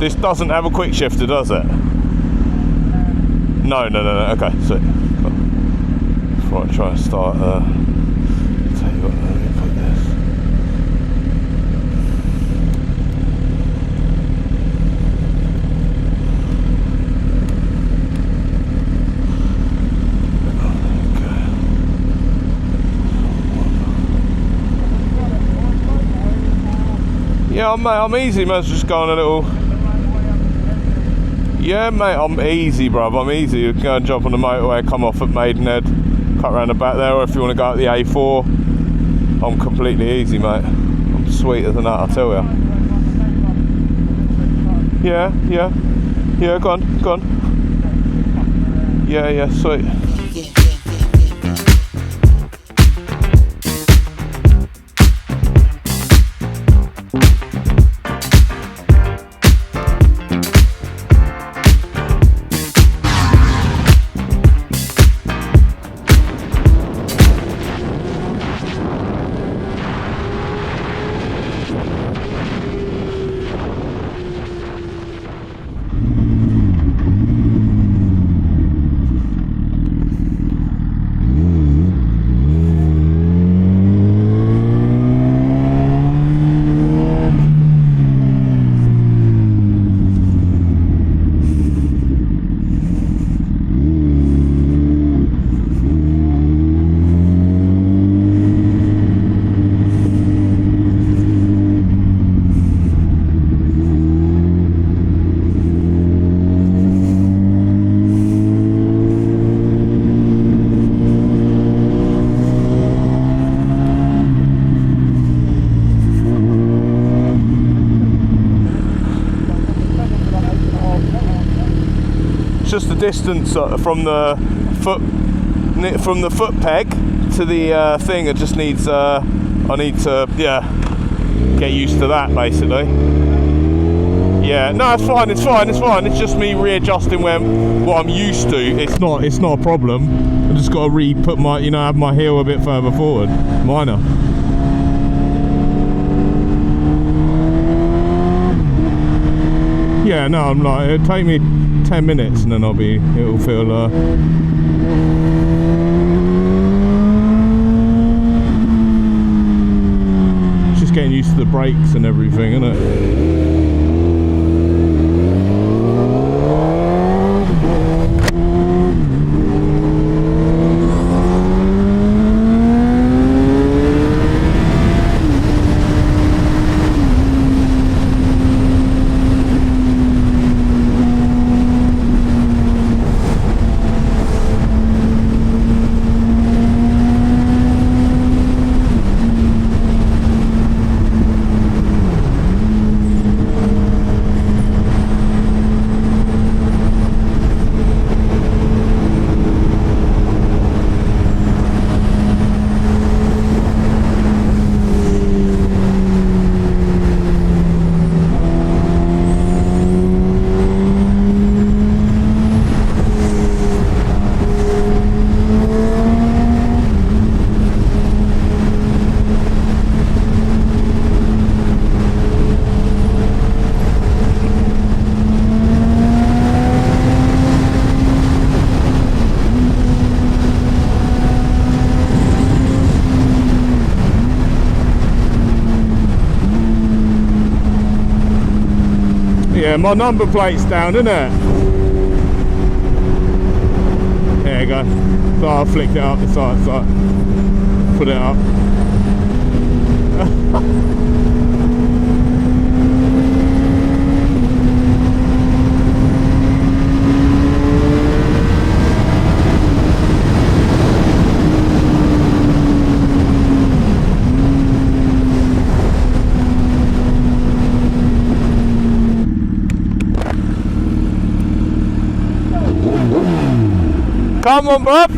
This doesn't have a quick shifter, does it? No. Okay, so before I try and start, tell you what, let me put this. Yeah, mate, I'm easy, mate. Just going a little. Yeah, mate, I'm easy, bruv. I'm easy. You can go and jump on the motorway, come off at Maidenhead, cut around the back there, or if you want to go up the A4, I'm completely easy, mate. I'm sweeter than that, I tell ya. Yeah, go on. Yeah, sweet. Just the distance from the foot peg to the thing. It just needs I need to get used to that basically. Yeah, no, it's fine. It's just me readjusting what I'm used to. It's not a problem. I just got to put my have my heel a bit further forward. Minor. Yeah, no, I'm like, it'll take me 10 minutes and then it'll feel just getting used to the brakes and everything, isn't it? Yeah, my number plate's down, isn't it? There you go. So I flicked it up, it's like put it up. Come on, bruv.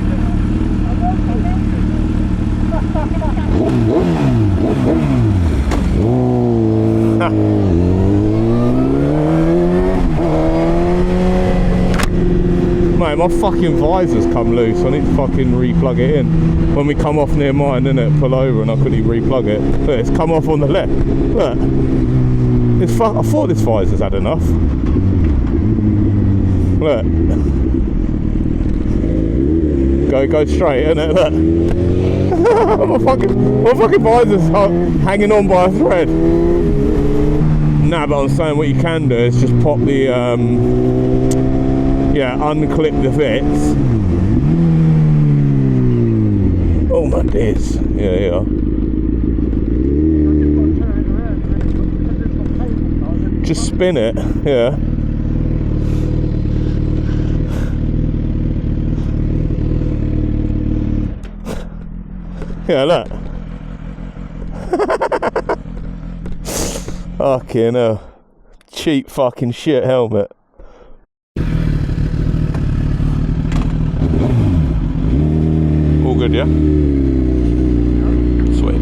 Mate, my fucking visor's come loose. I need to fucking re-plug it in. When we come off near mine, innit, pull over and I couldn't re-plug it. Look, it's come off on the left. Look. I thought this visor's had enough. Look. Go straight, innit? Look. my fucking visor's hanging on by a thread. Nah, but I'm saying what you can do is just pop the, unclip the bits. Oh my days. Yeah. Just spin it, yeah. Yeah, look. Fucking hell. Cheap fucking shit helmet. All good, yeah? Sweet.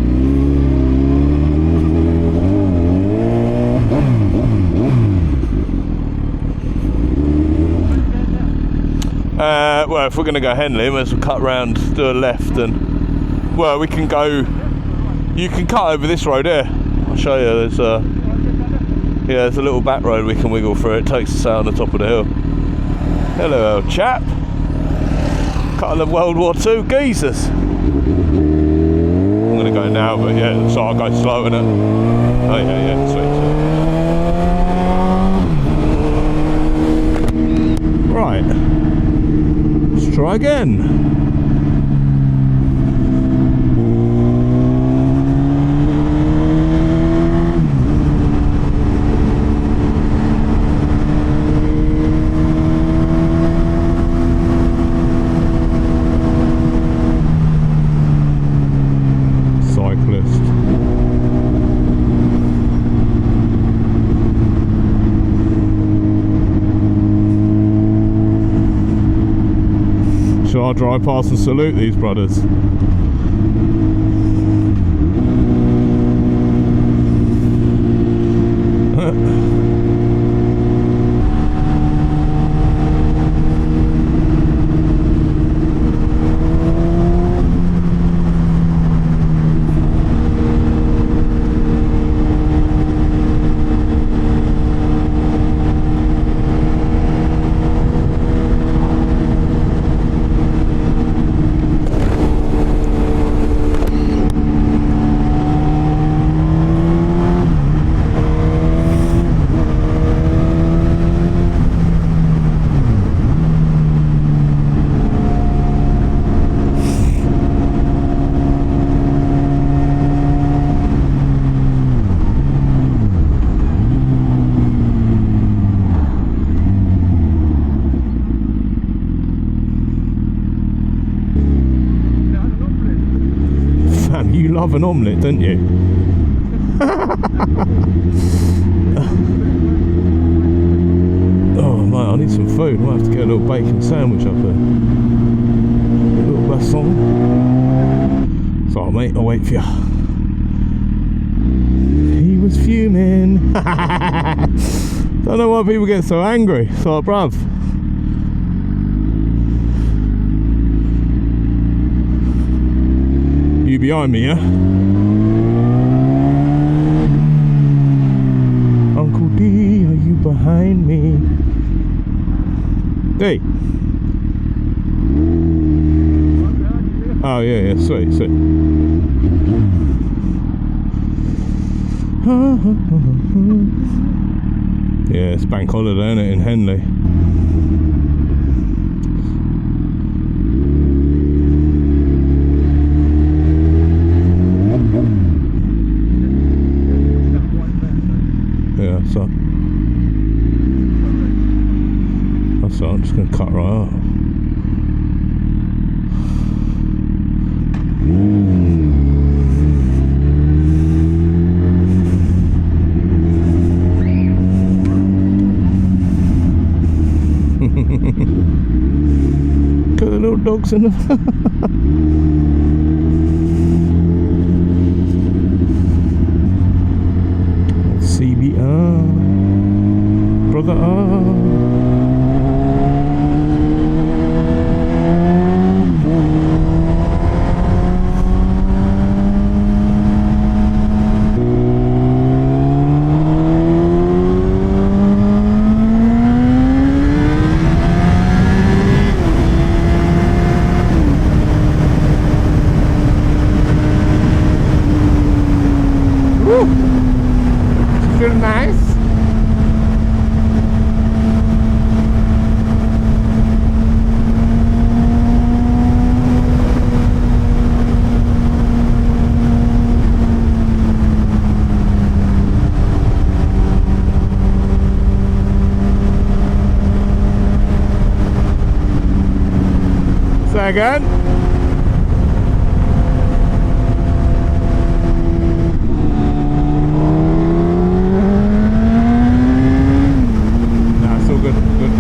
Well, if we're going to go Henley, we might as well cut round, do a left, and well, we can go. You can cut over this road here. I'll show you. There's a little back road we can wiggle through. It takes us out on the top of the hill. Hello, old chap. Couple of World War II geezers. I'm gonna go now, but yeah, so I'll go slow in it. Oh yeah, sweet. Right. Let's try again. Shall I drive past and salute these brothers? You love an omelette, don't you? Oh man, I need some food. I might have to get a little bacon sandwich up there. A little basson. Sorry mate, I'll wait for you. He was fuming. Don't know why people get so angry. So bruv. You behind me, yeah? Uncle D, are you behind me? D. Oh yeah, sweet. Yeah, it's bank holiday, isn't it, in Henley? Yeah, so I'm just going to cut right up. Got the little dogs in them. CBR, brother R. second. Nah, it's all good, good.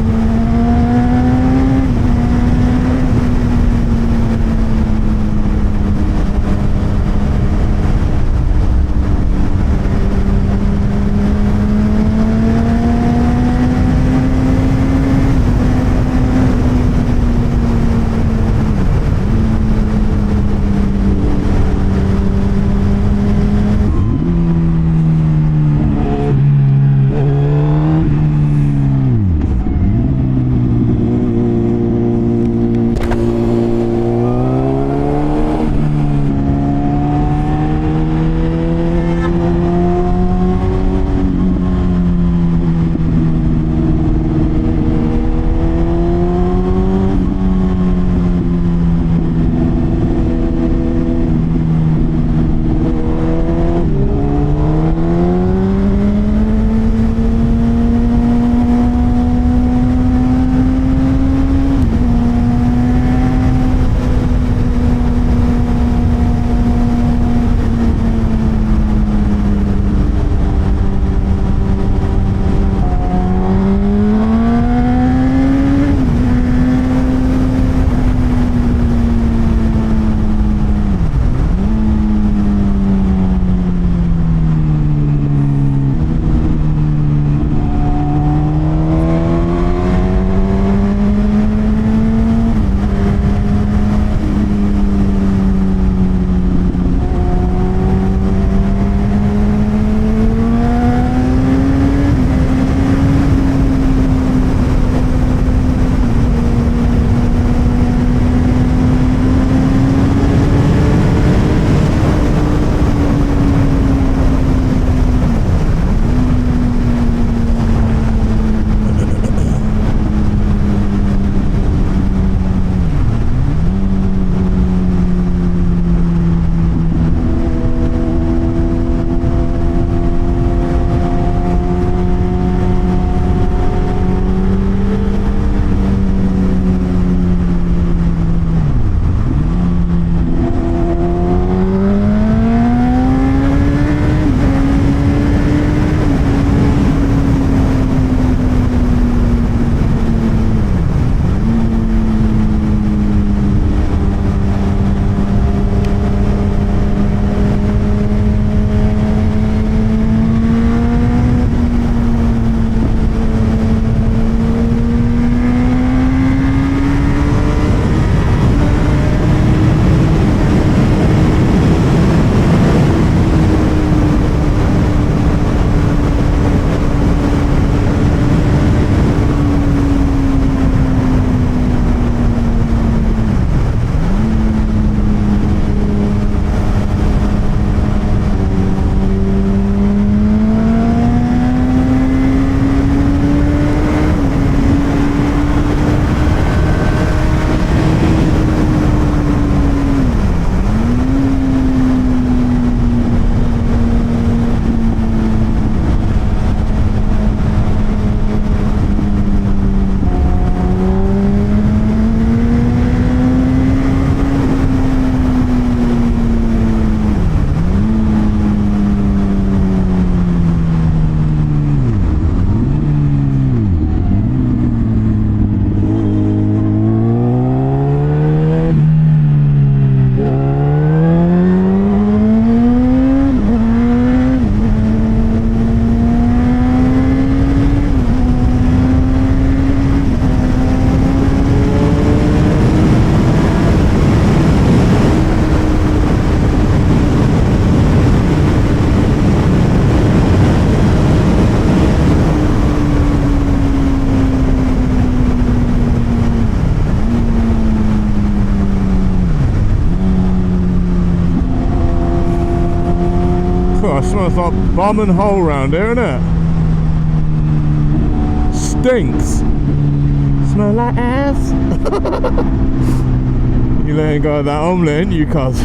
It smells like bum and hole round here, innit? Stinks. Smell like ass. You letting go of that omelette, ain't you, cuz?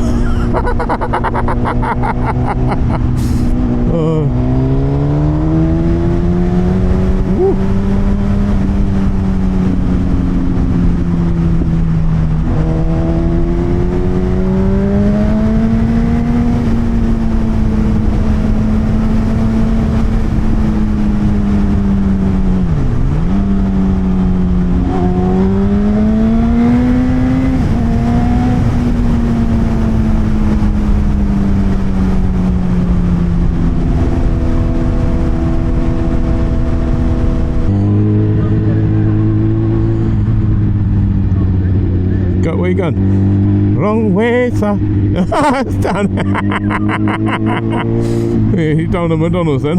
you going? Wrong way, sir. It's down. He's down at McDonald's then.